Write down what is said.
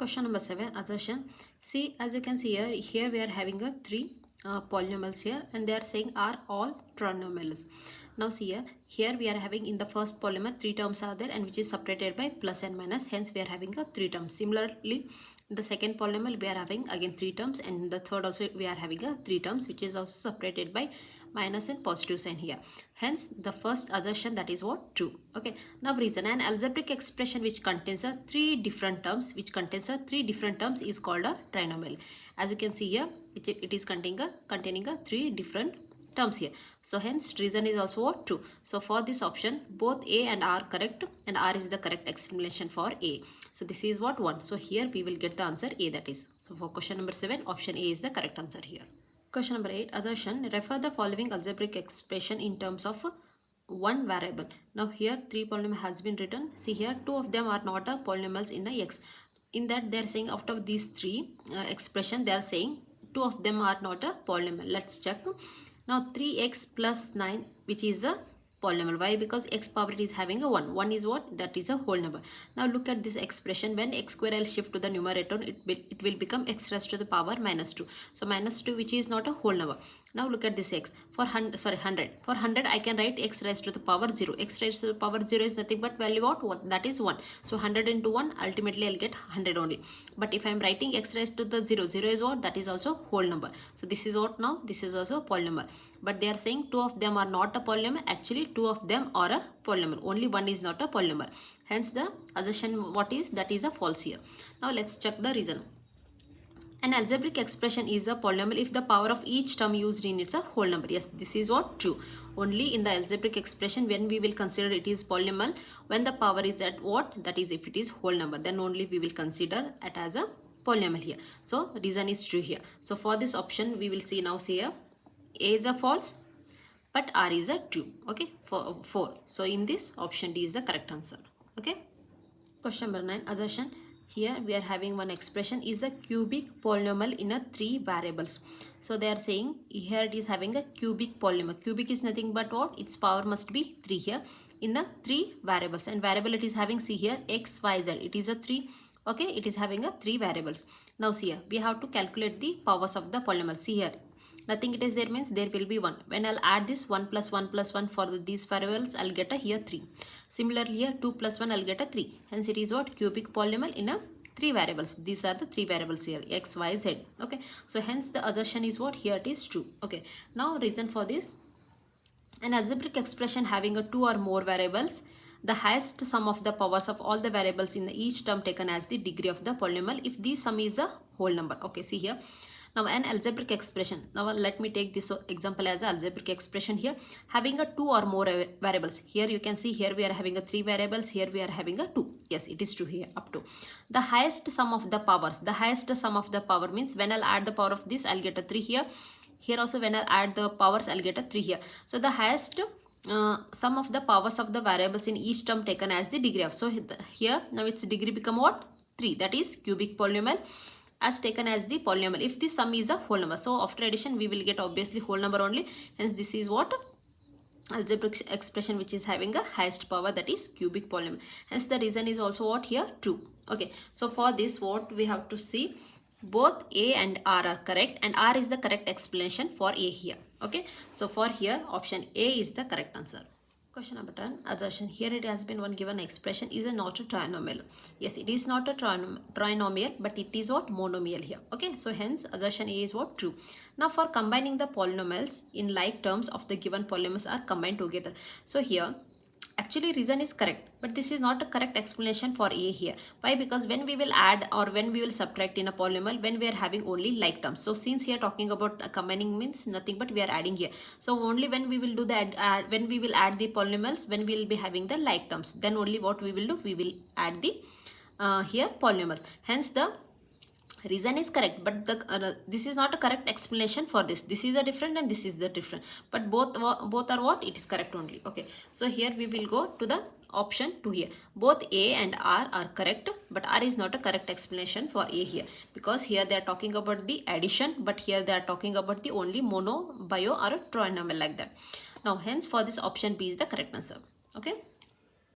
Question number 7, assertion. See, as you can see here we are having a three polynomials here, and they are saying are all trinomials. Now see here we are having in the first polynomial three terms are there, and which is separated by plus and minus. Hence we are having a three terms. Similarly, in the second polynomial we are having again three terms, and in the third also we are having a three terms, which is also separated by minus and positive sign here. Hence the first assertion, that is what? True. Okay, now reason. An algebraic expression which contains a three different terms is called a trinomial. As you can see here, it is containing a three different terms here. So hence reason is also what? True. So for this option, both A and R correct, and R is the correct explanation for A. So this is what? 1. So here we will get the answer A, that is. So for question number 7, option A is the correct answer here. Question number 8, assertion. Refer the following algebraic expression in terms of one variable. Now here three polynomial has been written. See here, two of them are not a polynomials in a x. In that they are saying out of these three expression, they are saying two of them are not a polynomial. Let's check. Now 3x plus 9, which is a polynomial. Why? Because x power is having a 1. 1 is what? That is a whole number. Now look at this expression. When x square I'll shift to the numerator, it will become x raised to the power minus 2. So minus 2, which is not a whole number. Now look at this x. For 100. For 100 I can write x raised to the power 0. X raised to the power 0 is nothing but value what? That is 1. So 100 into 1, ultimately I'll get 100 only. But if I'm writing x raised to the 0, 0 is what? That is also whole number. So this is what now? This is also a polynomial. But they are saying two of them are not a polynomial. Actually two of them are a polynomial. Only one is not a polynomial. Hence the assertion what is? That is a false here. Now let's check the reason. An algebraic expression is a polynomial if the power of each term used in it's a whole number. Yes, this is what? True. Only in the algebraic expression when we will consider it is polynomial, when the power is at what? That is if it is whole number, then only we will consider it as a polynomial here. So reason is true here. So for this option we will see now. See here, A is a false, but R is a true. Okay, for 4. So in this, option D is the correct answer. Okay. Question number 9, assertion. Here we are having one expression is a cubic polynomial in a three variables. So they are saying here it is having a cubic polynomial. Cubic is nothing but what? Its power must be 3 here in the three variables, and variable it is having, see here, x, y, z. It is a 3. Okay, it is having a 3 variables. Now see here, we have to calculate the powers of the polynomial. See here, nothing it is there means there will be 1. When I'll add this 1 plus 1 plus 1 for these variables, I'll get a here 3. Similarly here 2 plus 1 I'll get a 3. Hence it is what? Cubic polynomial in a 3 variables. These are the 3 variables here, x, y, z. Okay, so hence the assertion is what? Here it is true. Okay, now reason for this. An algebraic expression having a 2 or more variables, the highest sum of the powers of all the variables in each term taken as the degree of the polynomial if the sum is a whole number. Okay, see here. Now an algebraic expression. Now let me take this example as an algebraic expression here having a 2 or more variables. Here you can see here we are having a 3 variables. Here we are having a 2. Yes, it is true here up to. The highest sum of the powers. The highest sum of the power means when I'll add the power of this, I'll get a 3 here. Here also when I'll add the powers, I'll get a 3 here. So the highest sum of the powers of the variables in each term taken as the degree of. So here now its degree become what? 3. That is cubic polynomial as taken as the polynomial if the sum is a whole number. So after addition we will get obviously whole number only. Hence this is what? Algebraic expression which is having a highest power, that is cubic polynomial. Hence the reason is also what? Here true. Okay, so for this what we have to see, both A and R are correct, and R is the correct explanation for A here. Okay, so for here option A is the correct answer. Question number 10, assertion. Here it has been one given expression is a not a trinomial. Yes, it is not a trinomial, but it is what? Monomial here. Okay, so hence assertion A is what? True. Now for combining the polynomials in like terms of the given polynomials are combined together. So here actually reason is correct, but this is not a correct explanation for A here. Why? Because when we will add or when we will subtract in a polynomial, when we are having only like terms. So since here talking about combining means nothing but we are adding here. So only when we will do the when we will add the polynomials, when we will be having the like terms, then only what we will do, we will add the here polynomials. Hence the reason is correct, but the this is not a correct explanation for this. This is a different and this is the different, but both are what? It is correct only. Okay, so here we will go to the option 2 here. Both A and R are correct, but R is not a correct explanation for A here, because here they are talking about the addition, but here they are talking about the only mono, bio or a trinomial like that. Now hence for this option B is the correct answer. Okay.